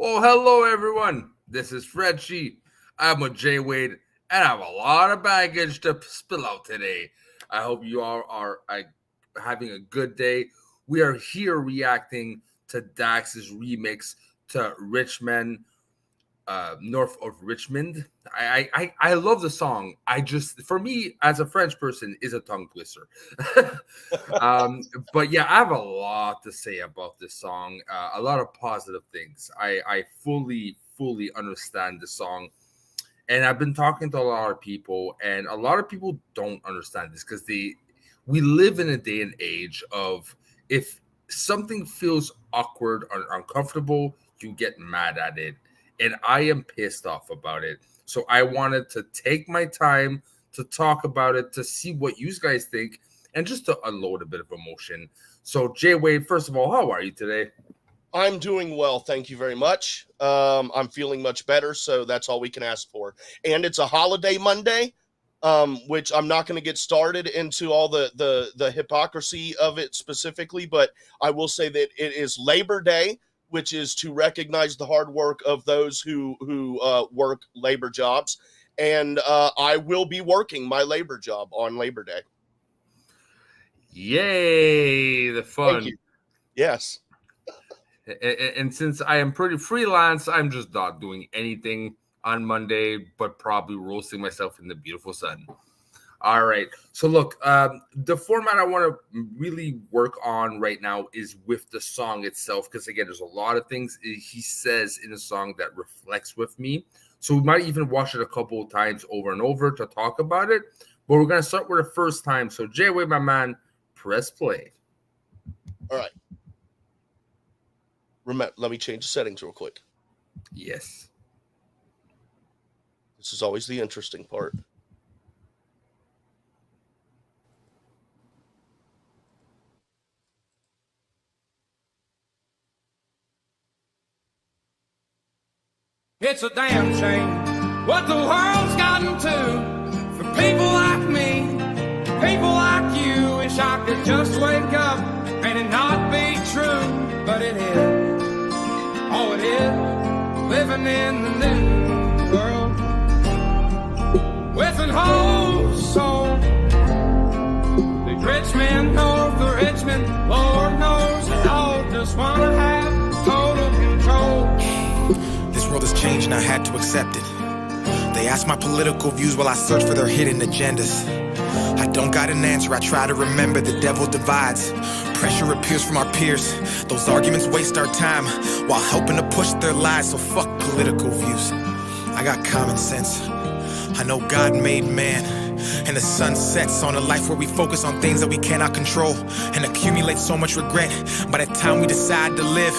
Well, hello everyone. This is Frenchie. I'm with Jay Wade, and I have a lot of baggage to spill out today. I hope you all are having a good day. We are here reacting to DAX's remix to Richmond, north of Richmond. I love the song. For me as a French person, is a tongue twister. But yeah, I have a lot to say about this song. A lot of positive things. I fully understand the song, and I've been talking to a lot of people, and a lot of people don't understand this because we live in a day and age of if something feels awkward or uncomfortable, you get mad at it. And I am pissed off about it. So I wanted to take my time to talk about it, to see what you guys think, and just to unload a bit of emotion. So Jay Wade, first of all, how are you today? I'm doing well, thank you very much. I'm feeling much better, so that's all we can ask for. And it's a holiday Monday, which I'm not going to get started into all the hypocrisy of it specifically, but I will say that it is Labor Day, which is to recognize the hard work of those who work labor jobs. And I will be working my labor job on Labor Day. Yay, the fun. Thank you. Yes. And since I am pretty freelance, I'm just not doing anything on Monday, but probably roasting myself in the beautiful sun. All right. So look, the format I want to really work on right now is with the song itself, because again, there's a lot of things he says in the song that reflects with me. So we might even watch it a couple of times over and over to talk about it. But we're going to start with the first time. So Jay Wade, my man, press play. All right. Remember, let me change the settings real quick. Yes. This is always the interesting part. It's a damn shame what the world's gotten to for people like me, people like you. Wish I could just wake up and it not be true, but it is. Oh, it is living in the new world with an whole soul. The Richmond, north of Richmond, Lord knows they all just wanna have total control. This world has changed and I had to accept it. They ask my political views while I search for their hidden agendas. I don't got an answer, I try to remember the devil divides. Pressure appears from our peers. Those arguments waste our time while helping to push their lies, so fuck political views. I got common sense. I know God made man, and the sun sets on a life where we focus on things that we cannot control and accumulate so much regret. By the time we decide to live,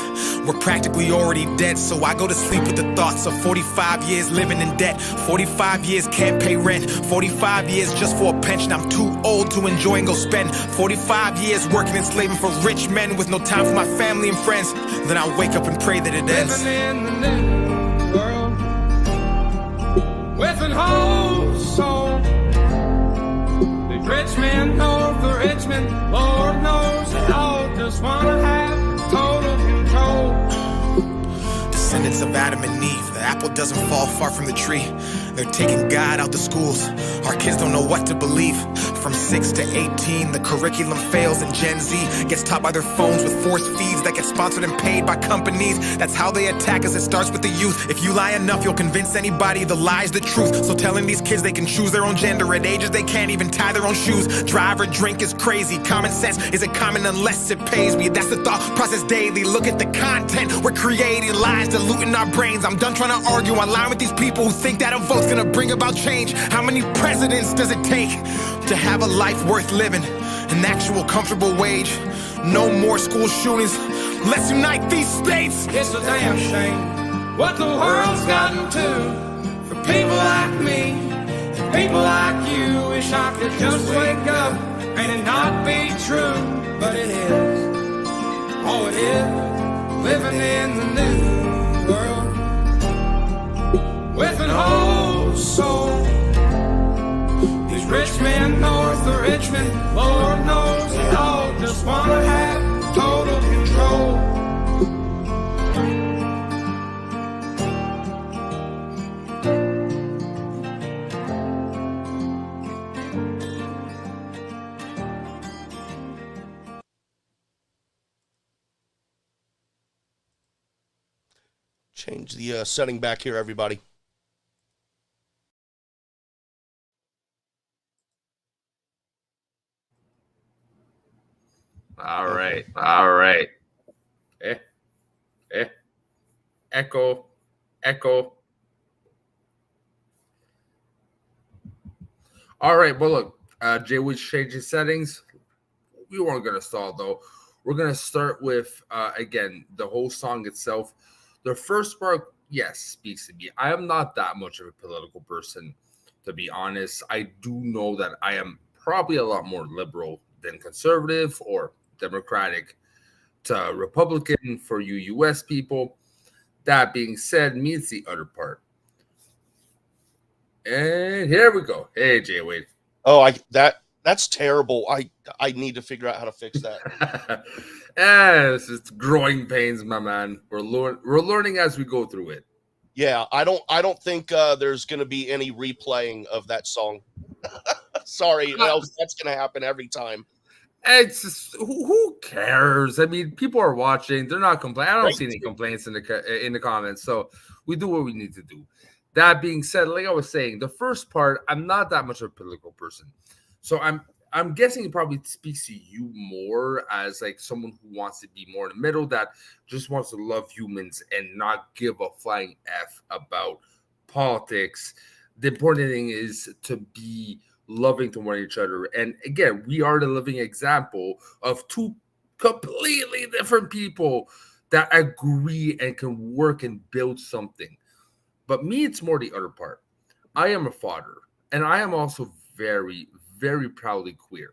we're practically already dead. So I go to sleep with the thoughts of 45 years living in debt. 45 years can't pay rent. 45 years just for a pension. I'm too old to enjoy and go spend 45 years working and slaving for rich men with no time for my family and friends. Then I wake up and pray that it ends. Living in the new world with an whole soul. Richmond, north of Richmond, Lord knows they all just wanna have total control. Descendants of Adam and Eve, the apple doesn't fall far from the tree. They're taking God out the schools. Our kids don't know what to believe. From 6 to 18, the curriculum fails and Gen Z gets taught by their phones with force feeds that get sponsored and paid by companies. That's how they attack us, it starts with the youth. If you lie enough, you'll convince anybody the lie's the truth. So telling these kids they can choose their own gender at ages they can't even tie their own shoes. Drive or drink is crazy. Common sense isn't common unless it pays me. That's the thought process daily. Look at the content we're creating, lies diluting our brains. I'm done trying to argue online with these people who think that a vote's gonna bring about change. How many presidents does it take to have a life worth living? An actual comfortable wage. No more school shootings. Let's unite these states. It's a damn shame what the world's gotten to for people like me, people like you. Wish I could just wake up and it not be true, but it is. Oh, it is living in the new world with an whole soul. These rich men north of Richmond, Lord knows they all just wanna have total control. Change the setting back here, everybody. All right. All right. Eh, eh. Echo. Echo. All right. Well, look, Jay Wood changes settings. We weren't going to stall, though. We're going to start with, again, the whole song itself. The first part, yes, speaks to me. I am not that much of a political person, to be honest. I do know that I am probably a lot more liberal than conservative or Democratic to Republican for you U.S. people. That being said, means the other part. And here we go. Hey, Jay Wade. Oh, that's terrible. I need to figure out how to fix that. Yes, it's growing pains, my man. We're learning as we go through it. Yeah, I don't think there's going to be any replaying of that song. Sorry, else that's going to happen every time. It's just, who cares? I mean, people are watching. They're not complaining. I don't see any complaints in the comments. So we do what we need to do. That being said, like I was saying, the first part, I'm not that much of a political person. So I'm guessing it probably speaks to you more as like someone who wants to be more in the middle, that just wants to love humans and not give a flying F about politics. The important thing is to be loving to one each other. And again, we are the living example of two completely different people that agree and can work and build something. But me, it's more the other part. I am a father, and I am also very, very proudly queer.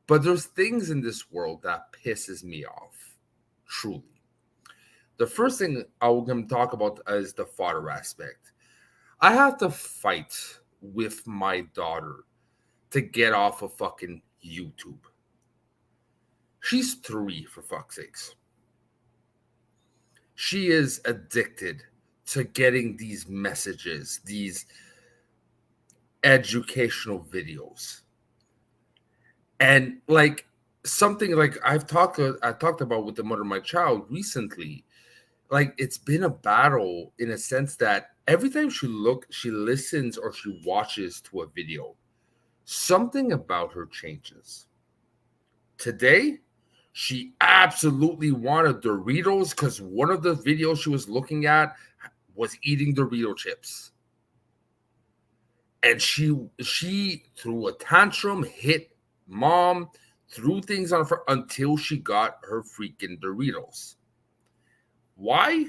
But there's things in this world that pisses me off, truly. The first thing I'm going to talk about is the father aspect. I have to fight with my daughter to get off of fucking YouTube. She's 3, for fuck's sakes. She is addicted to getting these messages, these educational videos. And like something like I talked about with the mother of my child recently, like it's been a battle in a sense that every time she listens or she watches to a video, something about her changes. Today, she absolutely wanted Doritos because one of the videos she was looking at was eating Dorito chips. And she threw a tantrum, hit mom, threw things on her until she got her freaking Doritos. Why?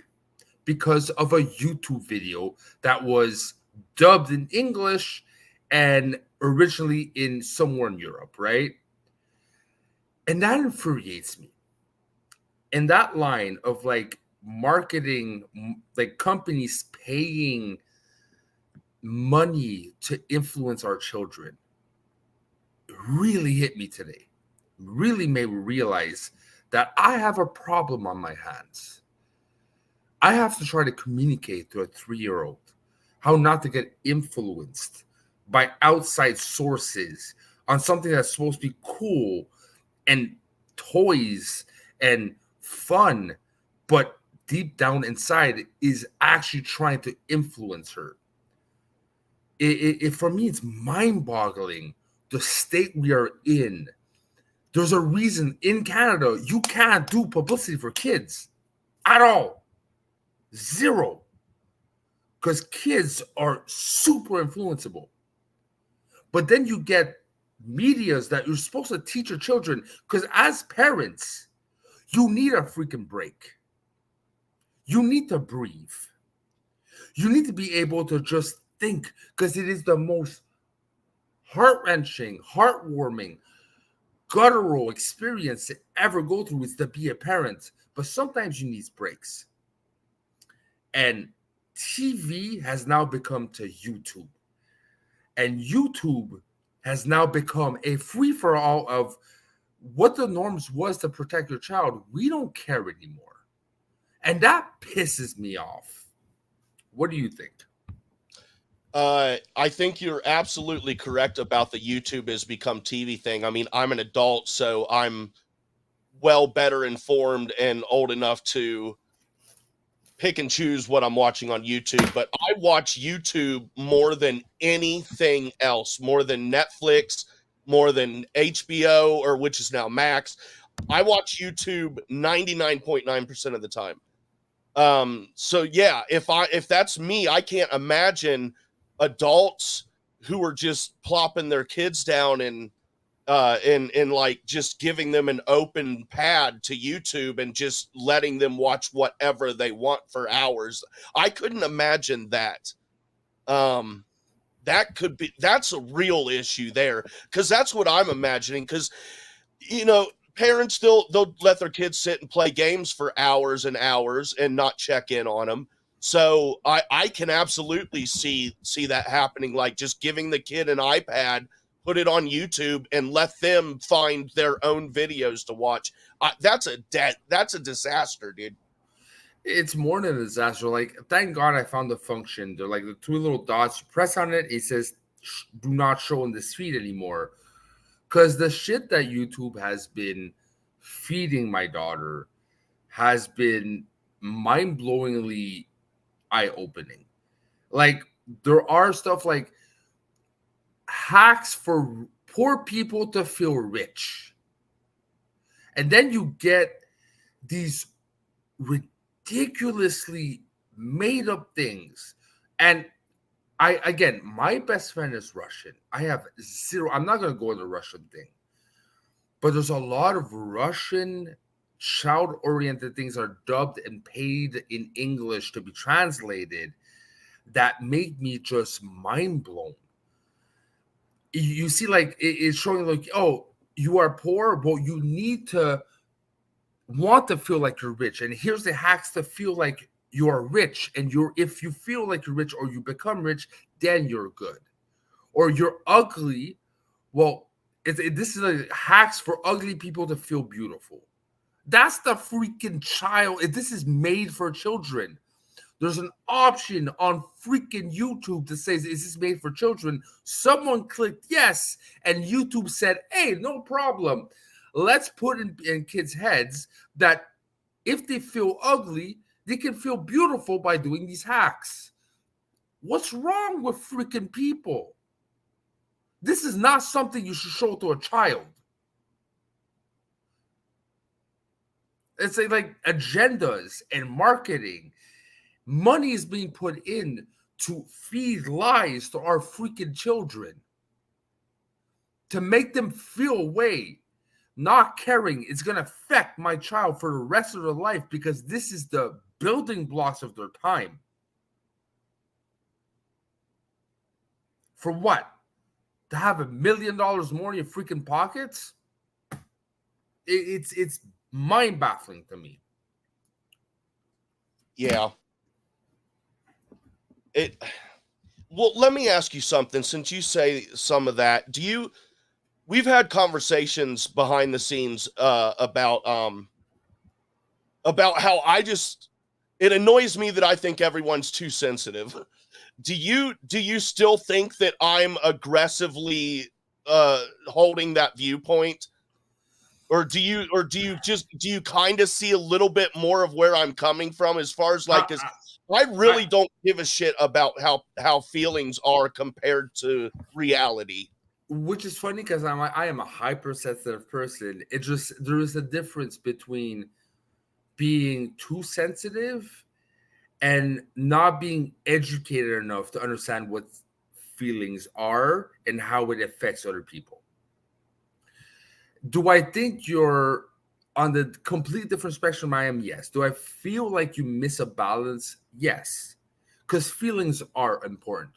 Because of a YouTube video that was dubbed in English and originally in somewhere in Europe, right? And that infuriates me. And that line of like marketing, like companies paying money to influence our children really hit me today. Really made me realize that I have a problem on my hands. I have to try to communicate to a 3-year-old how not to get influenced by outside sources on something that's supposed to be cool and toys and fun, but deep down inside is actually trying to influence her. It for me, it's mind-boggling the state we are in. There's a reason in Canada you can't do publicity for kids at all. 0. Because kids are super influenceable. But then you get medias that you're supposed to teach your children, because as parents, you need a freaking break. You need to breathe. You need to be able to just think, because it is the most heart-wrenching, heartwarming, guttural experience to ever go through is to be a parent. But sometimes you need breaks. And TV has now become to YouTube. And YouTube has now become a free-for-all of what the norms was to protect your child. We don't care anymore. And that pisses me off. What do you think? I think you're absolutely correct about the YouTube has become TV thing. I mean, I'm an adult, so I'm well better informed and old enough to pick and choose what I'm watching on YouTube, but I watch YouTube more than anything else, more than Netflix, more than HBO, or which is now Max. I watch YouTube 99.9% of the time. So yeah, if that's me, I can't imagine adults who are just plopping their kids down and like just giving them an open pad to YouTube and just letting them watch whatever they want for hours. I couldn't imagine that. That's a real issue there, because that's what I'm imagining. Because, you know, parents they'll let their kids sit and play games for hours and hours and not check in on them. So I can absolutely see that happening, like just giving the kid an iPad, put it on YouTube, and let them find their own videos to watch. That's a disaster, dude. It's more than a disaster. Like, thank God I found the function. They're like the two little dots. You press on it, it says do not show in this feed anymore. Because the shit that YouTube has been feeding my daughter has been mind-blowingly eye-opening. Like, there are stuff like hacks for poor people to feel rich. And then you get these ridiculously made-up things. And my best friend is Russian. I have zero. I'm not going to go into the Russian thing. But there's a lot of Russian child-oriented things are dubbed and paid in English to be translated that make me just mind-blown. You see, like, it's showing, like, oh, you are poor, but you need to want to feel like you're rich. And here's the hacks to feel like you are rich. And if you feel like you're rich or you become rich, then you're good. Or you're ugly. Well, this is like hacks for ugly people to feel beautiful. That's the freaking child. This is made for children. There's an option on freaking YouTube that says, is this made for children? Someone clicked yes, and YouTube said, hey, no problem. Let's put in kids' heads that if they feel ugly, they can feel beautiful by doing these hacks. What's wrong with freaking people? This is not something you should show to a child. It's like agendas and marketing. Money is being put in to feed lies to our freaking children, to make them feel a way. Not caring it's going to affect my child for the rest of their life, because this is the building blocks of their time. For what? To have $1 million more in your freaking pockets? It's mind-baffling to me. Yeah. Well, let me ask you something. Since you say some of that, we've had conversations behind the scenes about how it annoys me that I think everyone's too sensitive. Do you still think that I'm aggressively holding that viewpoint? Or do you kind of see a little bit more of where I'm coming from, as far as like, I really don't give a shit about how feelings are compared to reality. Which is funny, because I am a hypersensitive person. There is a difference between being too sensitive and not being educated enough to understand what feelings are and how it affects other people. Do I think you're on the complete different spectrum I am? Yes. Do I feel like you miss a balance? Yes. Because feelings are important.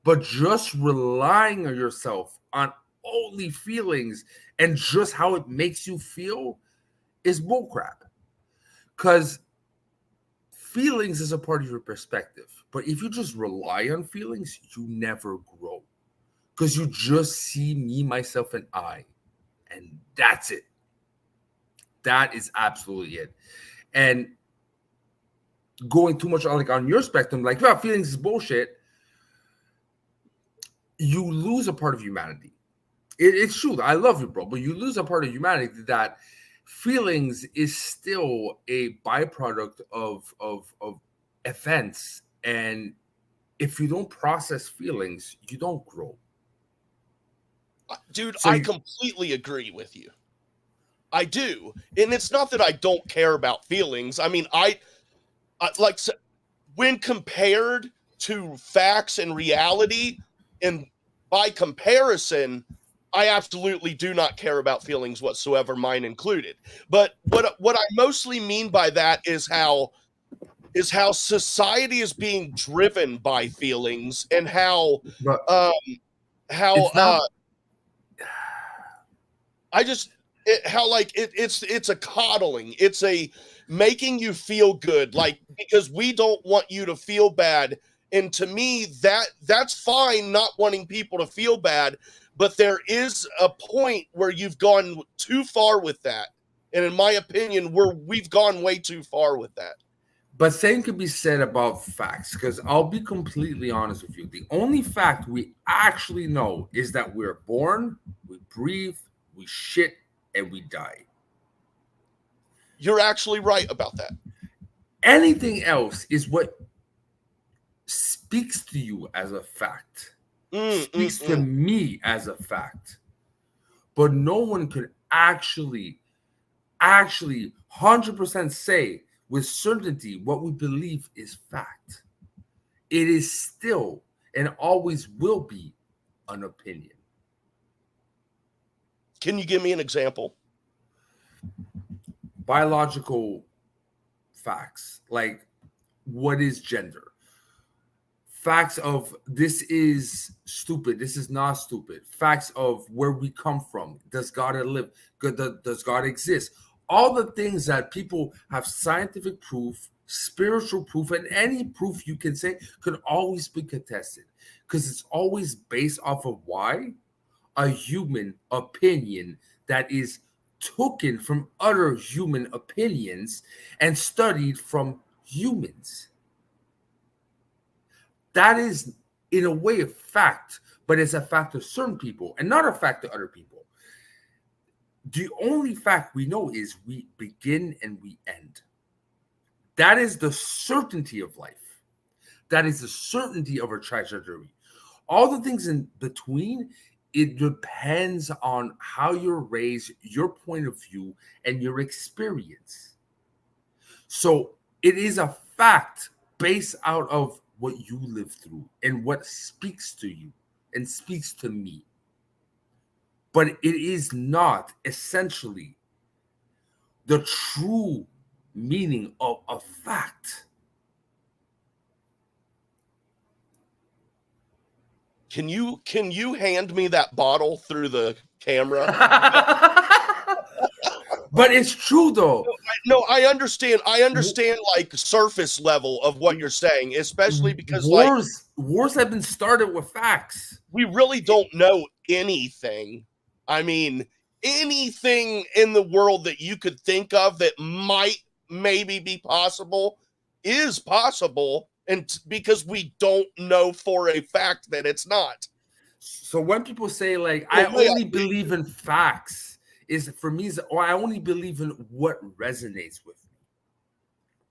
But just relying on yourself on only feelings and just how it makes you feel is bullcrap. Because feelings is a part of your perspective. But if you just rely on feelings, you never grow. Because you just see me, myself, and I. And that's it. That is absolutely it. And going too much on your spectrum, like, well, feelings is bullshit, you lose a part of humanity. It's true. I love you, bro, but you lose a part of humanity that feelings is still a byproduct of events, and if you don't process feelings, you don't grow. Dude, So I completely agree with you. I do. And it's not that I don't care about feelings. I mean, I like when compared to facts and reality, and by comparison, I absolutely do not care about feelings whatsoever, mine included. But what I mostly mean by that is how society is being driven by feelings, and how but um how it's not I just how like it's a coddling. It's a making you feel good, like, because we don't want you to feel bad. And to me, that's fine, not wanting people to feel bad, but there is a point where you've gone too far with that. And in my opinion, we've gone way too far with that. But same could be said about facts, because I'll be completely honest with you. The only fact we actually know is that we're born, we breathe, we shit, and we die. You're actually right about that. Anything else is what speaks to you as a fact, speaks to me as a fact. But no one could actually 100% say with certainty what we believe is fact. It is still and always will be an opinion. Can you give me an example? Biological facts, like what is gender? Facts of this is stupid, this is not stupid. Facts of where we come from. Does God live? Does God exist? All the things that people have scientific proof, spiritual proof, and any proof you can say could always be contested, because it's always based off of why? A human opinion that is taken from other human opinions and studied from humans. That is, in a way, a fact, but it's a fact to certain people and not a fact to other people. The only fact we know is we begin and we end. That is the certainty of life. That is the certainty of our trajectory. All the things in between, it depends on how you're raised, your point of view, and your experience. So it is a fact based out of what you live through and what speaks to you and speaks to me. But it is not essentially the true meaning of a fact. Can you hand me that bottle through the camera? But it's true though. No, I understand like surface level of what you're saying, especially because wars have been started with facts. We really don't know anything. I mean, anything in the world that you could think of that might maybe be possible is possible, and because we don't know for a fact that it's not. So when people say like, I only believe in facts, is for me, or I only believe in what resonates with me.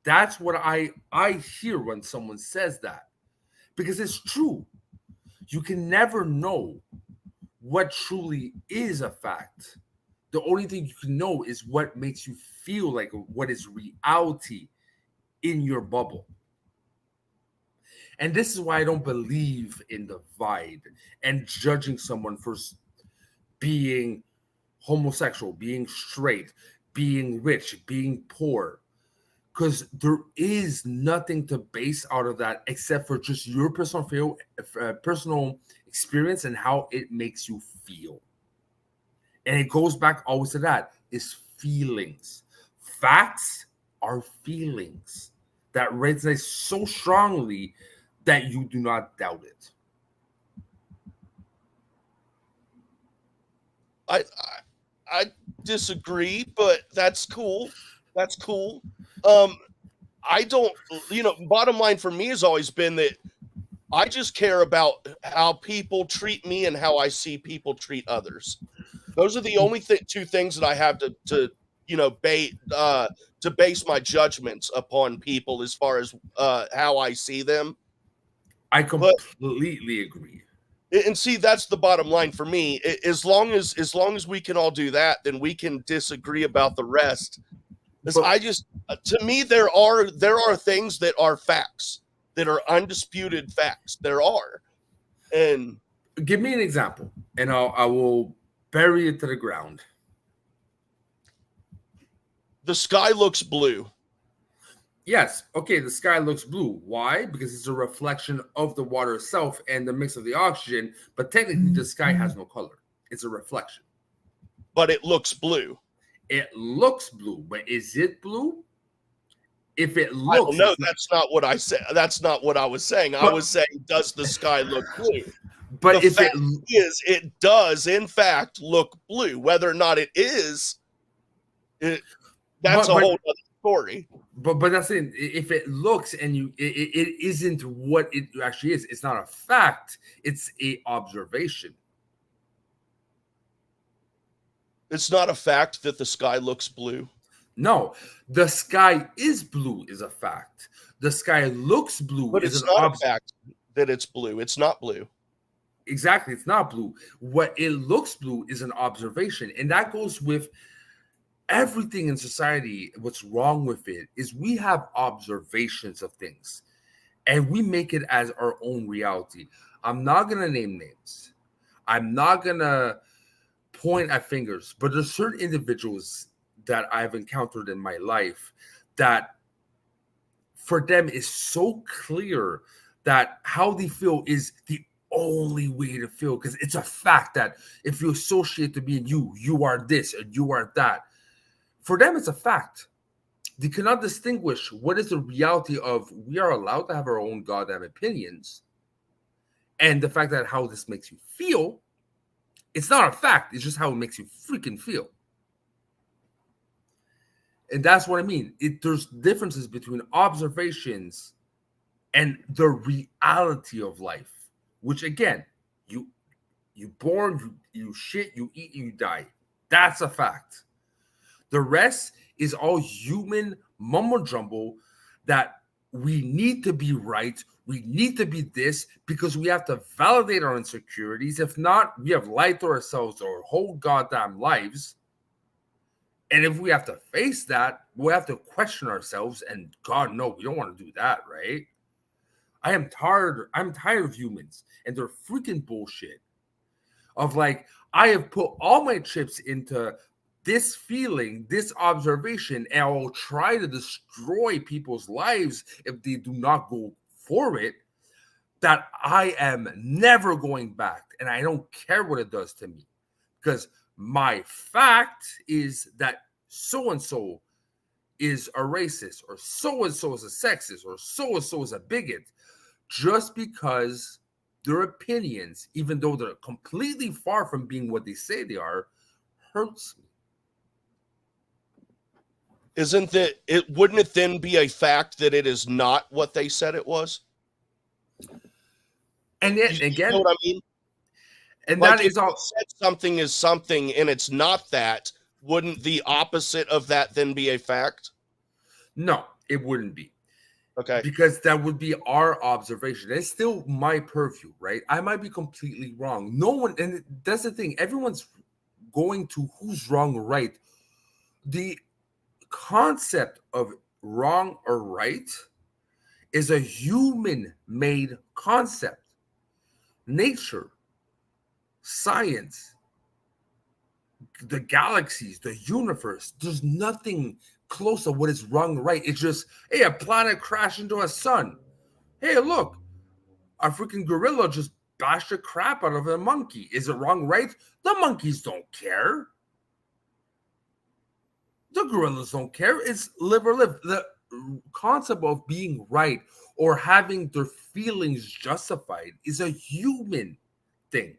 That's what I hear when someone says that, because it's true. You can never know what truly is a fact. The only thing you can know is what makes you feel like what is reality in your bubble. And this is why I don't believe in divide and judging someone for being homosexual, being straight, being rich, being poor. Because there is nothing to base out of that except for just your personal experience and how it makes you feel. And it goes back always to that, is feelings. Facts are feelings that resonate so strongly that you do not doubt it. I disagree, but that's cool. That's cool. I don't, bottom line for me has always been that I just care about how people treat me and how I see people treat others. Those are the only two things that I have to to base my judgments upon people as far as how I see them. I completely agree. And see, that's the bottom line for me. As long as we can all do that, then we can disagree about the rest. To me, there are things that are facts, that are undisputed facts. There are. And give me an example, and I will bury it to the ground. The sky looks blue. Yes. Okay. The sky looks blue. Why? Because it's a reflection of the water itself and the mix of the oxygen. But technically, the sky has no color. It's a reflection. But it looks blue. It looks blue. But is it blue? If it looks, no, that's not what I said. That's not what I was saying. I was saying, does the sky look blue? But if it does, in fact, look blue. Whether or not it is, that's a whole other story. But that's it. If it looks and it isn't what it actually is. It's not a fact. It's a observation. It's not a fact that the sky looks blue. No, the sky is blue is a fact. The sky looks blue, but it's not a fact that it's blue. It's not blue. Exactly, it's not blue. What it looks blue is an observation, and that goes with everything in society. What's wrong with it is we have observations of things and we make it as our own reality. I'm not going to name names. I'm not going to point at fingers, but there's certain individuals that I've encountered in my life that for them is so clear that how they feel is the only way to feel, because it's a fact that if you associate to being you are this and you are that. For them, it's a fact. They cannot distinguish what is the reality of we are allowed to have our own goddamn opinions and the fact that how this makes you feel. It's not a fact. It's just how it makes you freaking feel. And that's what I mean. There's differences between observations and the reality of life, which again, you born, you shit, you eat, you die. That's a fact. The rest is all human mumbo jumbo that we need to be right. We need to be this because we have to validate our insecurities. If not, we have lied to ourselves our whole goddamn lives. And if we have to face that, we'll have to question ourselves. And God, no, we don't want to do that, right? I'm tired of humans and their freaking bullshit of like, I have put all my chips into this feeling, this observation, and I will try to destroy people's lives if they do not go for it, that I am never going back. And I don't care what it does to me, because my fact is that so-and-so is a racist, or so-and-so is a sexist, or so-and-so is a bigot, just because their opinions, even though they're completely far from being what they say they are, hurts me. Wouldn't it then be a fact that it is not what they said it was? And yet, again, you know what I mean? And like that is all. Said something is something, and it's not that. Wouldn't the opposite of that then be a fact? No, it wouldn't be. Okay, because that would be our observation. It's still my purview, right? I might be completely wrong. No one, and that's the thing. Everyone's going to who's wrong or right. The concept of wrong or right is a human-made concept. Nature, science, the galaxies, the universe, there's nothing close to what is wrong or right. It's just, hey, a planet crashed into a sun. Hey, look, a freaking gorilla just bashed the crap out of a monkey. Is it wrong, right? The monkeys don't care. The gorillas don't care. It's live or live. The concept of being right or having their feelings justified is a human thing.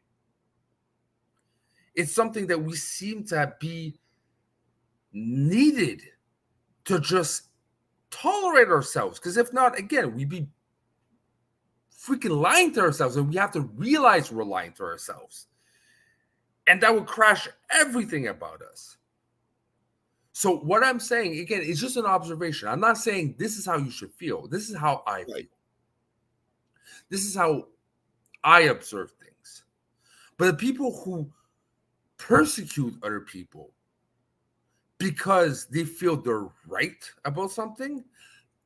It's something that we seem to be needed to just tolerate ourselves. Because if not, again, we'd be freaking lying to ourselves, and we have to realize we're lying to ourselves. And that would crash everything about us. So what I'm saying, again, is just an observation. I'm not saying this is how you should feel. This is how I feel. This is how I observe things. But the people who persecute other people because they feel they're right about something,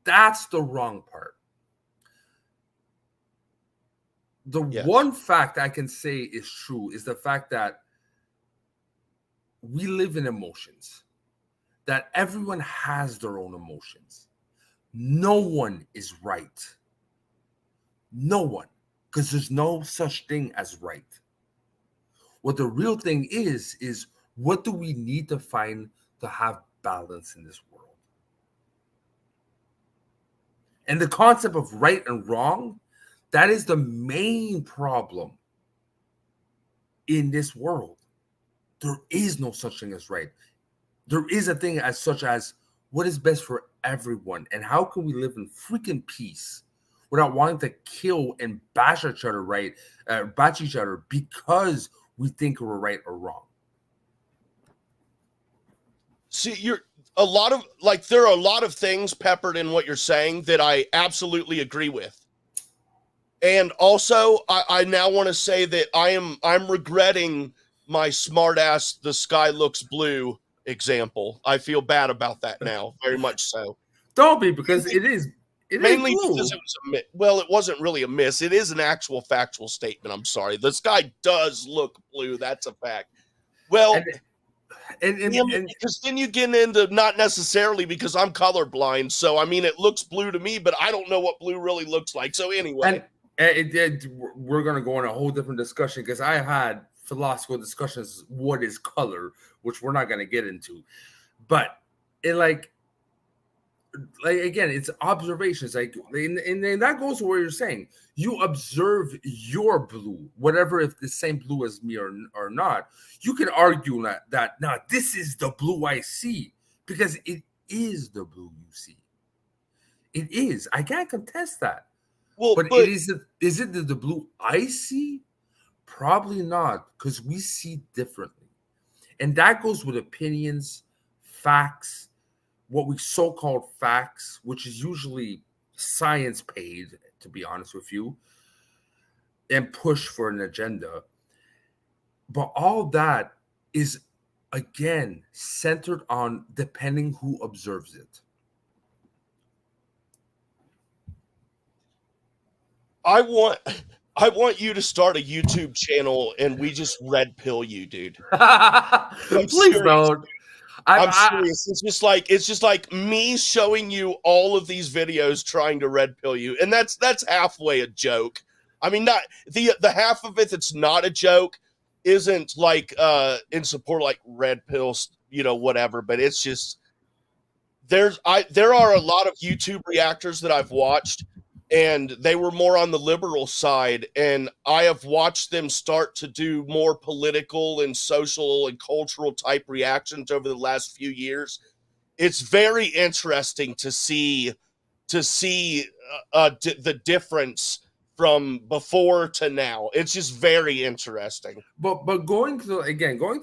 that's the wrong part. The one fact I can say is true is the fact that we live in emotions, that everyone has their own emotions. No one is right. No one, because there's no such thing as right. What the real thing is what do we need to find to have balance in this world? And the concept of right and wrong, that is the main problem in this world. There is no such thing as right. There is a thing as such as what is best for everyone, and how can we live in freaking peace without wanting to kill and bash each other because we think we're right or wrong. See, there are a lot of things peppered in what you're saying that I absolutely agree with. And also, I now want to say that I'm regretting my smart ass "the sky looks blue" example. I feel bad about that now, very much so. Don't be, because it is mainly blue. because it was it wasn't really a miss. It is an actual factual statement. I'm sorry. The sky does look blue. That's a fact. Well, and because then you get into not necessarily because I'm colorblind. So, I mean, it looks blue to me, but I don't know what blue really looks like. So anyway. We're going to go on a whole different discussion because I had philosophical discussions. What is color, which we're not going to get into, but it like again, it's observations. Like, and that goes to where you're saying you observe your blue, whatever, if the same blue as me or not. You can argue that now this is the blue I see because it is the blue you see. It is. I can't contest that. Well, but is it the blue I see? Probably not, because we see differently. And that goes with opinions, facts, what we so-called facts, which is usually science paid, to be honest with you, and push for an agenda. But all that is, again, centered on depending who observes it. I want you to start a YouTube channel and we just red pill you, dude. Please don't. I'm serious. It's just like me showing you all of these videos trying to red pill you, and that's halfway a joke. I mean, not the half of it that's not a joke isn't like in support like red pills, whatever. But it's just there are a lot of YouTube reactors that I've watched, and they were more on the liberal side, and I have watched them start to do more political and social and cultural type reactions over the last few years. It's very interesting to see the difference from before to now. It's just very interesting. But going to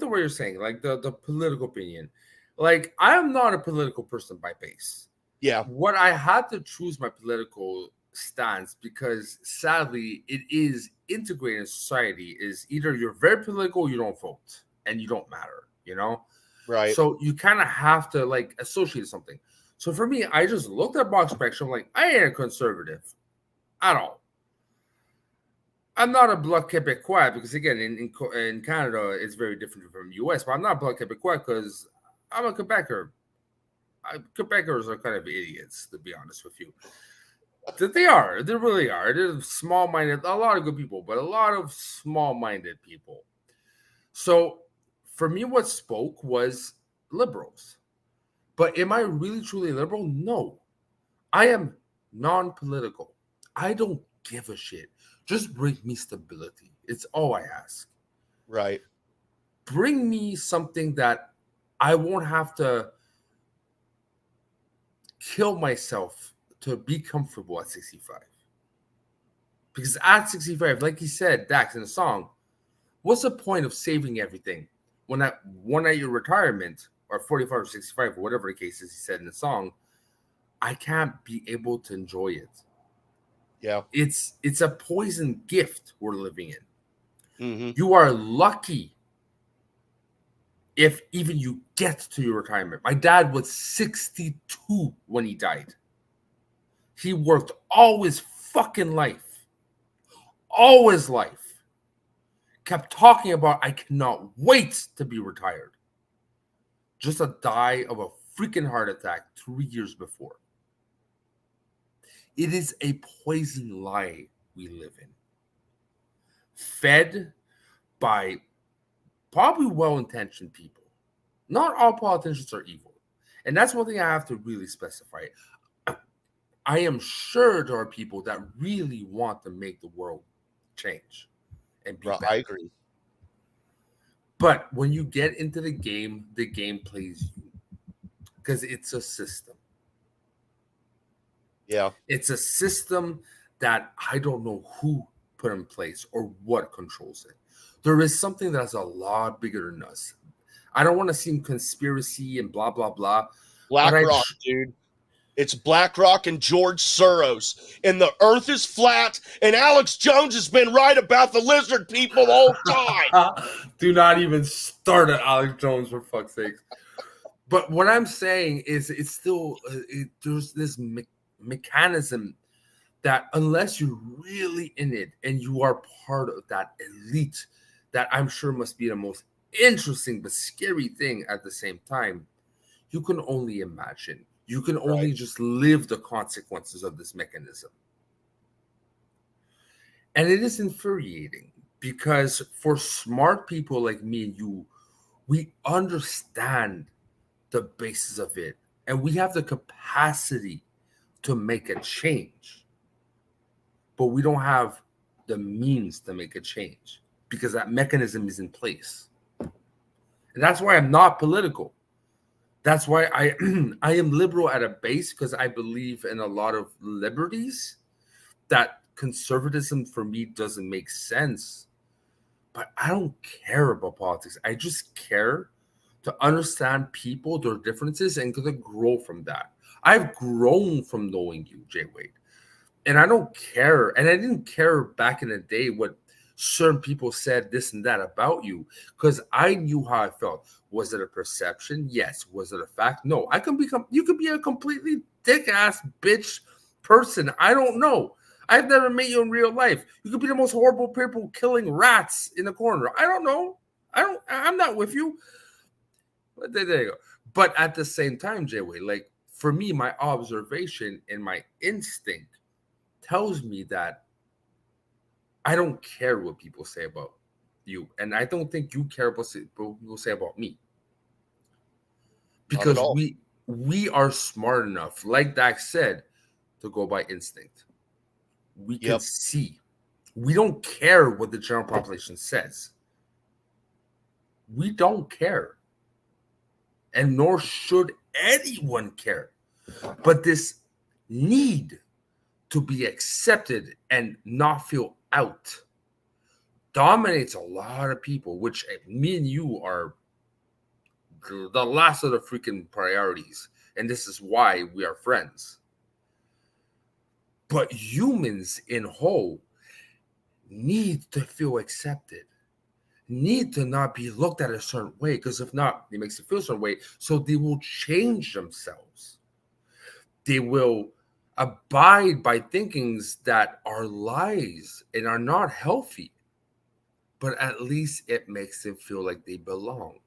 where you're saying, like the political opinion, like I am not a political person by base. Yeah. What I had to choose my political stance, because sadly it is integrated in society, is either you're very political or you don't vote and you don't matter, right? So you kind of have to like associate something. So for me, I just looked at box spectrum, like I ain't a conservative at all. I'm not a Bloc Québécois, because again in Canada it's very different from US, but I'm not Bloc Québécois because I'm a Quebecer. Quebecers are kind of idiots, to be honest with you. They really are. They're small-minded, a lot of good people, but a lot of small-minded people. So for me, what spoke was liberals. But am I really truly liberal? No. I am non-political. I don't give a shit. Just bring me stability. It's all I ask. Right. Bring me something that I won't have to kill myself to be comfortable at 65. Because at 65, like he said, DAX in the song, what's the point of saving everything when at your retirement or 45 or 65 or whatever the case is he said in the song, I can't be able to enjoy it. Yeah. It's a poison gift we're living in. Mm-hmm. You are lucky if even you get to your retirement. My dad was 62 when he died. He worked all his fucking life. All his life. Kept talking about, I cannot wait to be retired. Just to die of a freaking heart attack 3 years before. It is a poison lie we live in. Fed by probably well-intentioned people. Not all politicians are evil. And that's one thing I have to really specify. I am sure there are people that really want to make the world change and be better. I agree. But when you get into the game plays you. Because it's a system. Yeah. It's a system that I don't know who put in place or what controls it. There is something that's a lot bigger than us. I don't want to seem conspiracy and blah, blah, blah. BlackRock, dude. It's BlackRock and George Soros. And the earth is flat, and Alex Jones has been right about the lizard people the whole time. Do not even start at Alex Jones, for fuck's sake. But what I'm saying is it's still, there's this mechanism that unless you're really in it and you are part of that elite, that I'm sure must be the most interesting but scary thing at the same time, you can only imagine. You can only just live the consequences of this mechanism. And it is infuriating because for smart people like me and you, we understand the basis of it and we have the capacity to make a change, but we don't have the means to make a change because that mechanism is in place. And that's why I'm not political. That's why I am liberal at a base, because I believe in a lot of liberties. That conservatism for me doesn't make sense. But I don't care about politics. I just care to understand people, their differences, and to grow from that. I've grown from knowing you, Jay Wade. And I don't care. And I didn't care back in the day what certain people said this and that about you, because I knew how I felt. Was it a perception? Yes. Was it a fact? No. You could be a completely dick-ass bitch person. I don't know. I've never met you in real life. You could be the most horrible people killing rats in the corner. I don't know. I'm not with you. But there you go. But at the same time, Jay-Way, like for me, my observation and my instinct tells me that I don't care what people say about you. And I don't think you care about what people say about me. Because we are smart enough, like DAX said, to go by instinct. We can see. We don't care what the general population says. We don't care. And nor should anyone care. But this need to be accepted and not feel out dominates a lot of people, which me and you are the last of the freaking priorities. And this is why we are friends. But humans in whole need to feel accepted, need to not be looked at a certain way, because if not, it makes them feel a certain way. So they will change themselves. They will abide by thinkings that are lies and are not healthy. But at least it makes them feel like they belong.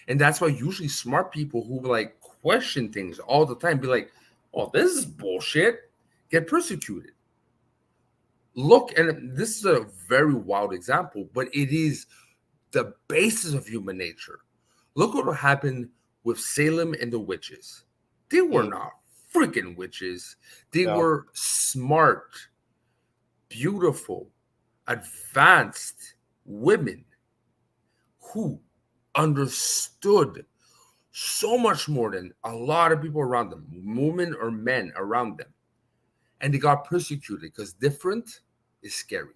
And that's why usually smart people who like question things all the time be like, oh, this is bullshit, get persecuted. Look, and this is a very wild example, but it is the basis of human nature. Look what happened with Salem and the witches. They were not freaking witches. They were smart, beautiful, advanced women who understood so much more than a lot of people around them, women or men around them. And they got persecuted because different is scary.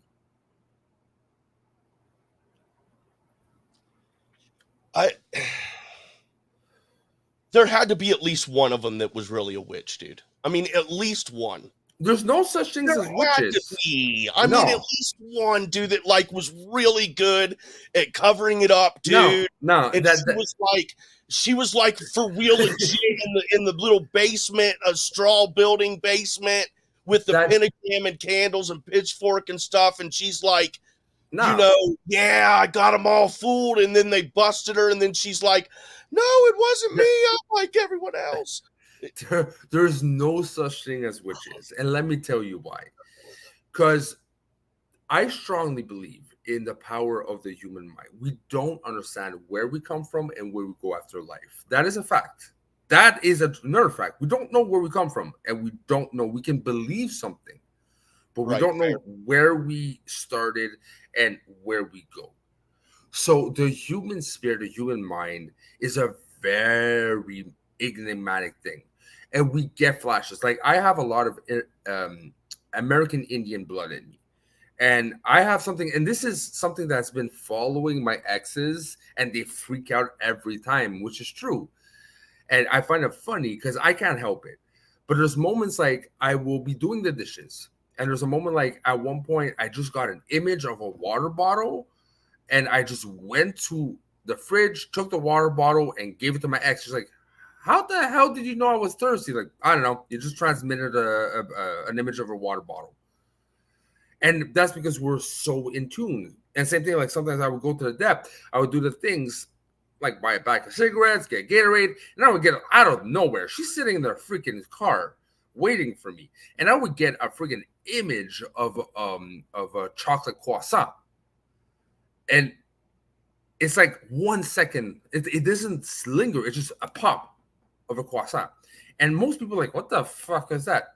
there had to be at least one of them that was really a witch, dude. I mean, at least one. There's no such things as witches. I mean, at least one dude that like was really good at covering it up, dude. No, and she was like for real legit in the little basement, a straw building basement with the pentagram and candles and pitchfork and stuff. And she's like, you know, yeah, I got them all fooled. And then they busted her. And then she's like, no, it wasn't me. I'm like everyone else. There's no such thing as witches. And let me tell you why. Because I strongly believe in the power of the human mind. We don't understand where we come from and where we go after life. That is a fact. That is another fact. We don't know where we come from, and we don't know. We can believe something, but we don't know where we started and where we go. So the human spirit, the human mind is a very enigmatic thing. And we get flashes. Like I have a lot of American Indian blood in me. And I have something, and this is something that's been following my exes, and they freak out every time, which is true. And I find it funny because I can't help it. But there's moments like I will be doing the dishes. And there's a moment like at one point, I just got an image of a water bottle. And I just went to the fridge, took the water bottle, and gave it to my ex. She's like, how the hell did you know I was thirsty? Like, I don't know. You just transmitted an image of a water bottle. And that's because we're so in tune. And same thing, like sometimes I would go to the depth. I would do the things like buy a pack of cigarettes, get Gatorade, and I would get out of nowhere. She's sitting in the freaking car waiting for me. And I would get a freaking image of a chocolate croissant. And it's like 1 second. It doesn't linger. It's just a pop of a croissant. And most people are like, what the fuck is that?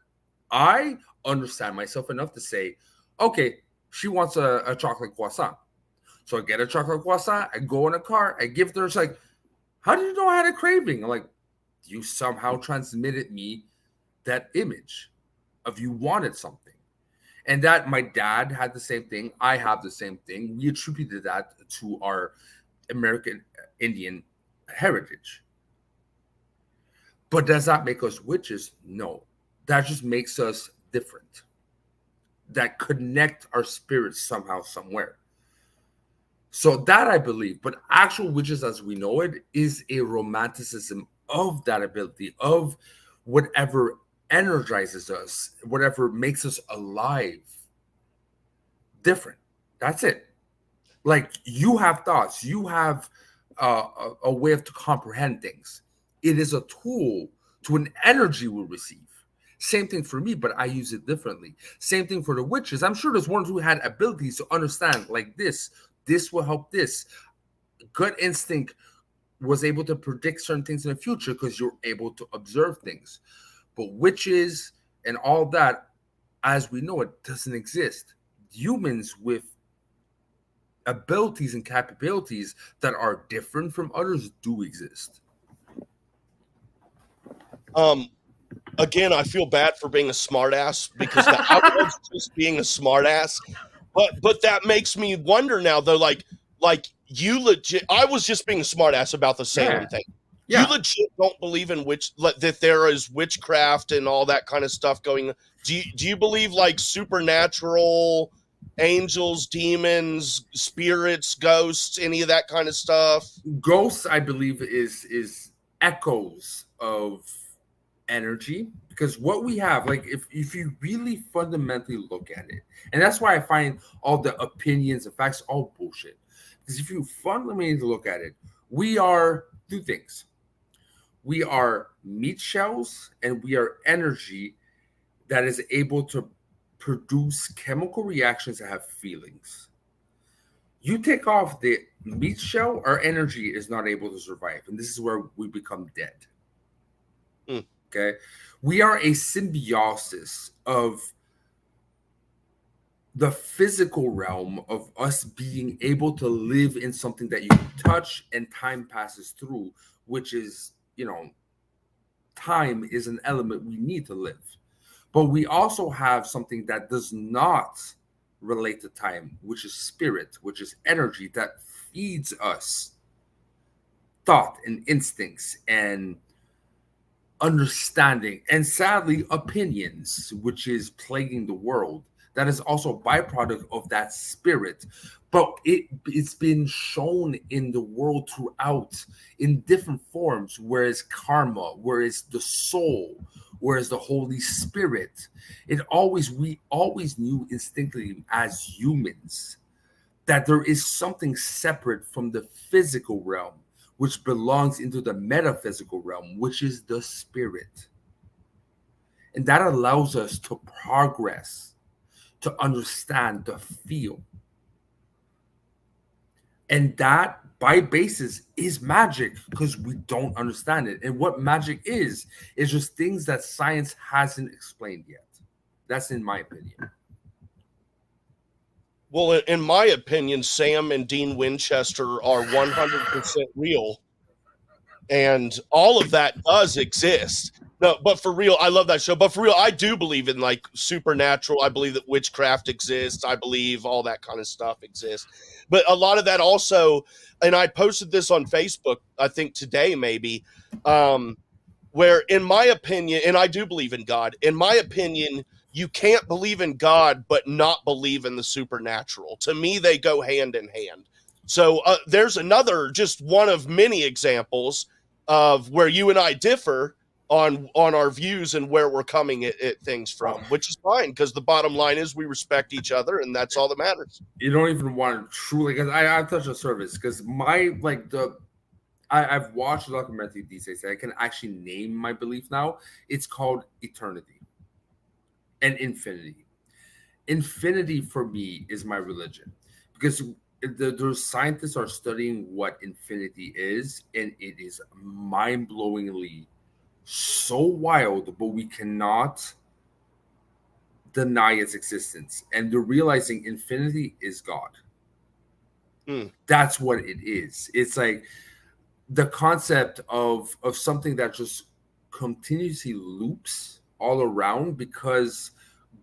I understand myself enough to say, okay, she wants a chocolate croissant. So I get a chocolate croissant. I go in a car. I give it to her. She's like, how did you know I had a craving? I'm like, you somehow transmitted me that image of you wanted something. And that my dad had the same thing. I have the same thing. We attributed that to our American Indian heritage. But does that make us witches? No. That just makes us different. That connect our spirits somehow, somewhere. So that I believe. But actual witches as we know it is a romanticism of that ability, of whatever energizes us, whatever makes us alive. Different. That's it. Like you have thoughts. You have a way to comprehend things. It is a tool to an energy we receive. Same thing for me, but I use it differently. Same thing for the witches. I'm sure there's ones who had abilities to understand like this. This will help this. Gut instinct was able to predict certain things in the future because you're able to observe things. But witches and all that, as we know it, doesn't exist. Humans with abilities and capabilities that are different from others do exist. Again, I feel bad for being a smartass because I was just being a smartass, but that makes me wonder now though. Like you legit, I was just being a smartass about the Salem thing. Yeah. You legit don't believe in that there is witchcraft and all that kind of stuff going on. Do you believe like supernatural angels, demons, spirits, ghosts, any of that kind of stuff? Ghosts, I believe, is echoes of energy, because what we have, like if you really fundamentally look at it, and that's why I find all the opinions and facts all bullshit, because if you fundamentally look at it, we are two things. We are meat shells and we are energy that is able to produce chemical reactions that have feelings. You take off the meat shell, our energy is not able to survive, and this is where we become dead. Okay, we are a symbiosis of the physical realm of us being able to live in something that you touch and time passes through, which is, time is an element we need to live. But we also have something that does not relate to time, which is spirit, which is energy that feeds us thought and instincts and understanding, and sadly opinions, which is plaguing the world. That is also a byproduct of that spirit, but it's been shown in the world throughout in different forms, whereas karma, whereas the soul, whereas the Holy Spirit. We always knew instinctively as humans that there is something separate from the physical realm, which belongs into the metaphysical realm, which is the spirit. And that allows us to progress, to understand, to feel. And that, by basis, is magic because we don't understand it. And what magic is just things that science hasn't explained yet. That's in my opinion. Well, in my opinion, Sam and Dean Winchester are 100% real, and all of that does exist. No, but for real, I love that show. But for real, I do believe in like supernatural. I believe that witchcraft exists. I believe all that kind of stuff exists. But a lot of that also, and I posted this on Facebook, I think today maybe, where in my opinion, and I do believe in God, in my opinion, you can't believe in God but not believe in the supernatural. To me, they go hand in hand. So there's another, just one of many examples of where you and I differ on our views and where we're coming at things from, which is fine because the bottom line is we respect each other and that's all that matters. You don't even want to truly, because I've touched the surface because I've watched a documentary these days. I can actually name my belief now. It's called eternity and infinity. Infinity for me is my religion because those scientists are studying what infinity is, and it is mind-blowingly so wild, but we cannot deny its existence. And they're realizing infinity is God. That's what it is. It's like the concept of something that just continuously loops all around, because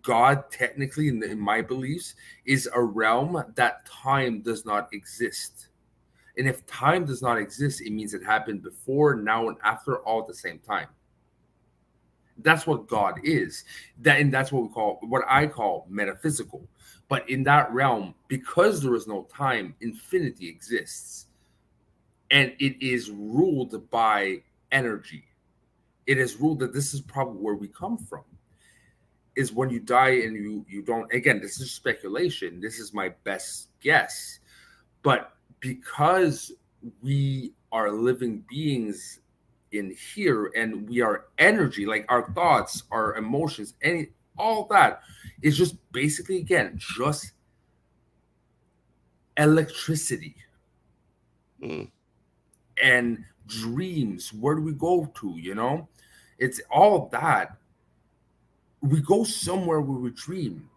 God technically, in my beliefs, is a realm that time does not exist. And if time does not exist, it means it happened before, now, and after, all at the same time. That's what God is. That's what I call metaphysical. But in that realm, because there is no time, infinity exists. And it is ruled by energy. It is ruled that this is probably where we come from. Is when you die and you don't, again, this is speculation. This is my best guess. But because we are living beings in here and we are energy, like our thoughts, our emotions, all that is just basically, again, just electricity. And dreams. Where do we go to? It's all that. We go somewhere where we dream.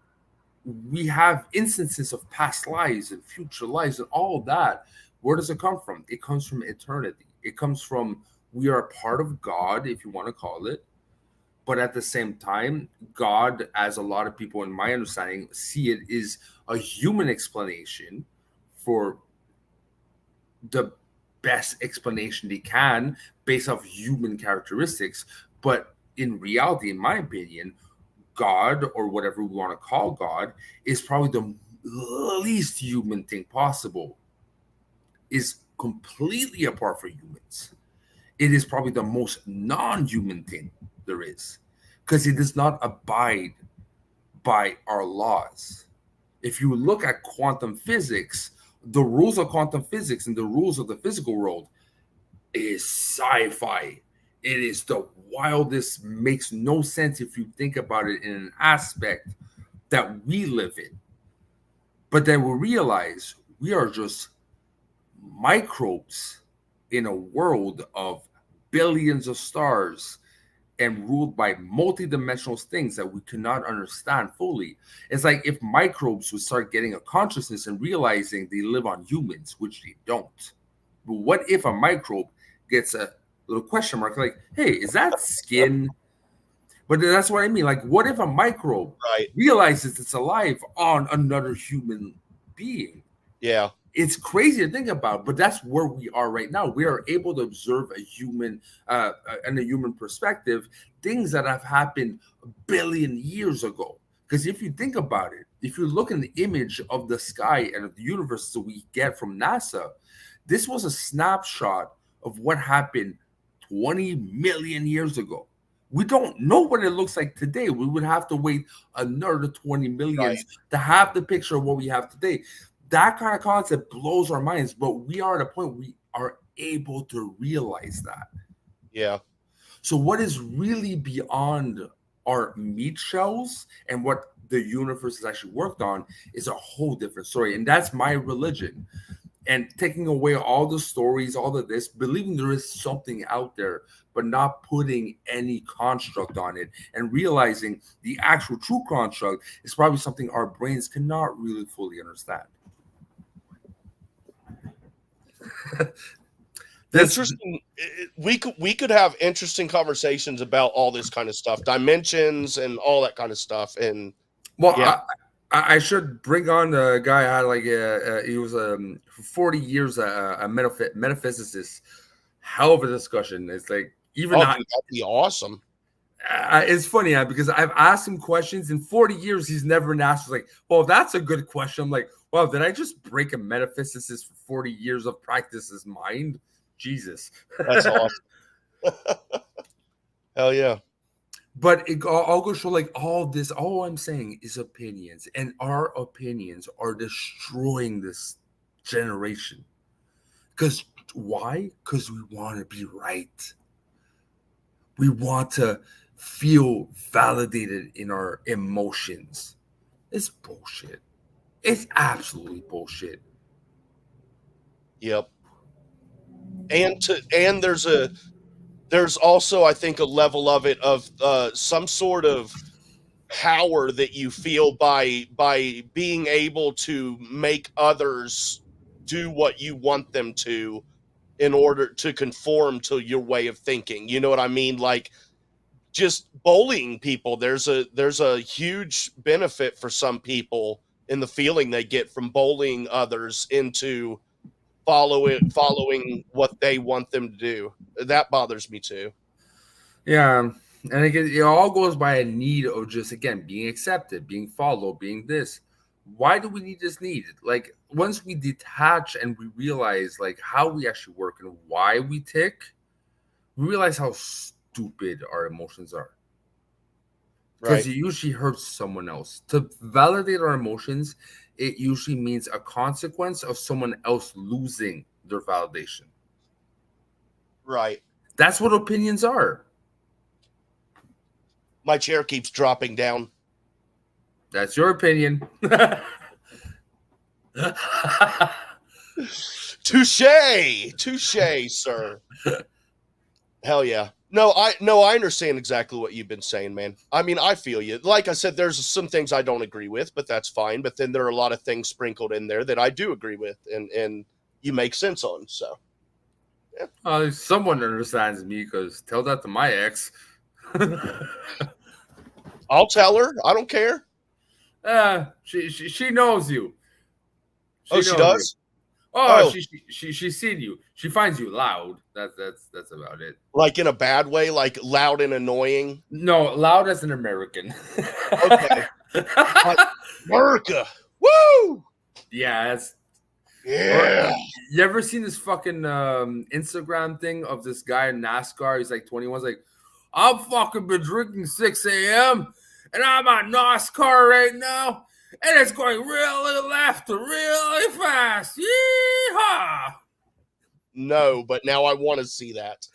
We have instances of past lives and future lives and all that. Where does it come from? It comes from eternity. It comes from, we are a part of God, if you want to call it. But at the same time, God, as a lot of people in my understanding see it, is a human explanation for the best explanation they can based off human characteristics. But in reality, in my opinion, God, or whatever we want to call God, is probably the least human thing possible. Is completely apart from humans. It is probably the most non-human thing there is, because it does not abide by our laws. If you look at quantum physics, the rules of quantum physics and the rules of the physical world is sci-fi. It is the wildest, makes no sense if you think about it in an aspect that we live in. But then we realize we are just microbes in a world of billions of stars and ruled by multidimensional things that we cannot understand fully. It's like if microbes would start getting a consciousness and realizing they live on humans, which they don't. But what if a microbe gets a little question mark, like, hey, is that skin? But that's what I mean. Like, what if a microbe realizes it's alive on another human being? Yeah. It's crazy to think about, but that's where we are right now. We are able to observe a human, in a human perspective, things that have happened a billion years ago. Because if you think about it, if you look in the image of the sky and of the universe that we get from NASA, this was a snapshot of what happened 20 million years ago. We don't know what it looks like today. We would have to wait another 20 millions to have the picture of what we have today. That kind of concept blows our minds, but we are at a point we are able to realize that. Yeah. So what is really beyond our meat shells and what the universe has actually worked on is a whole different story. And that's my religion. And taking away all the stories, all of this, believing there is something out there, but not putting any construct on it, and realizing the actual true construct is probably something our brains cannot really fully understand. Interesting. We could have interesting conversations about all this kind of stuff, dimensions and all that kind of stuff. And I should bring on the guy I had he was for 40 years a metaphysicist. Hell of a discussion. It's like even dude, that'd be awesome. It's funny because I've asked him questions in 40 years. He's never been asked. Like, well, that's a good question. I'm like, wow, did I just break a metaphysicist for 40 years of practice's mind? Jesus, that's awesome. Hell yeah. But I'll go show like all this. All I'm saying is opinions, and our opinions are destroying this generation. Because why? Because we want to be right. We want to feel validated in our emotions. It's bullshit. It's absolutely bullshit. Yep. And there's also, I think, a level of it of some sort of power that you feel by being able to make others do what you want them to in order to conform to your way of thinking. You know what I mean? Like just bullying people. There's a huge benefit for some people in the feeling they get from bullying others into following what they want them to do. That bothers me too. Yeah. And it all goes by a need of just, again, being accepted, being followed, being this. Why do we need this need? Like, once we detach and we realize, like, how we actually work and why we tick, we realize how stupid our emotions are. Because it usually hurts someone else. To validate our emotions, it usually means a consequence of someone else losing their validation. Right. That's what opinions are. My chair keeps dropping down. That's your opinion. Touche, sir. Hell yeah. No, I understand exactly what you've been saying, man. I mean, I feel you. Like I said, there's some things I don't agree with, but that's fine. But then there are a lot of things sprinkled in there that I do agree with, and you make sense on. So, yeah. Someone understands me, because tell that to my ex. I'll tell her. I don't care. She knows you. She does. Oh, she's seen you. She finds you loud. That's about it. Like in a bad way, like loud and annoying. No, loud as an American. Okay. Like, America. Woo! Yeah, you ever seen this fucking Instagram thing of this guy in NASCAR? He's like 21. He's like, I've fucking been drinking 6 a.m. and I'm on NASCAR right now. And it's going really left, really fast. Yeehaw! No, but now I want to see that.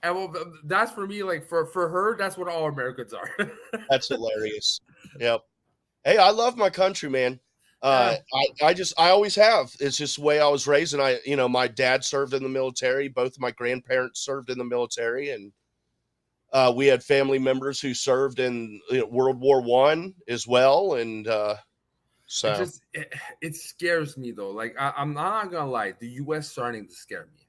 And well, that's for me. Like for her, that's what all Americans are. That's hilarious. Yep. Hey, I love my country, man. I always have. It's just the way I was raised, and my dad served in the military. Both of my grandparents served in the military, and we had family members who served in World War I as well, and so it scares me though. Like I'm not gonna lie, the U.S. starting to scare me.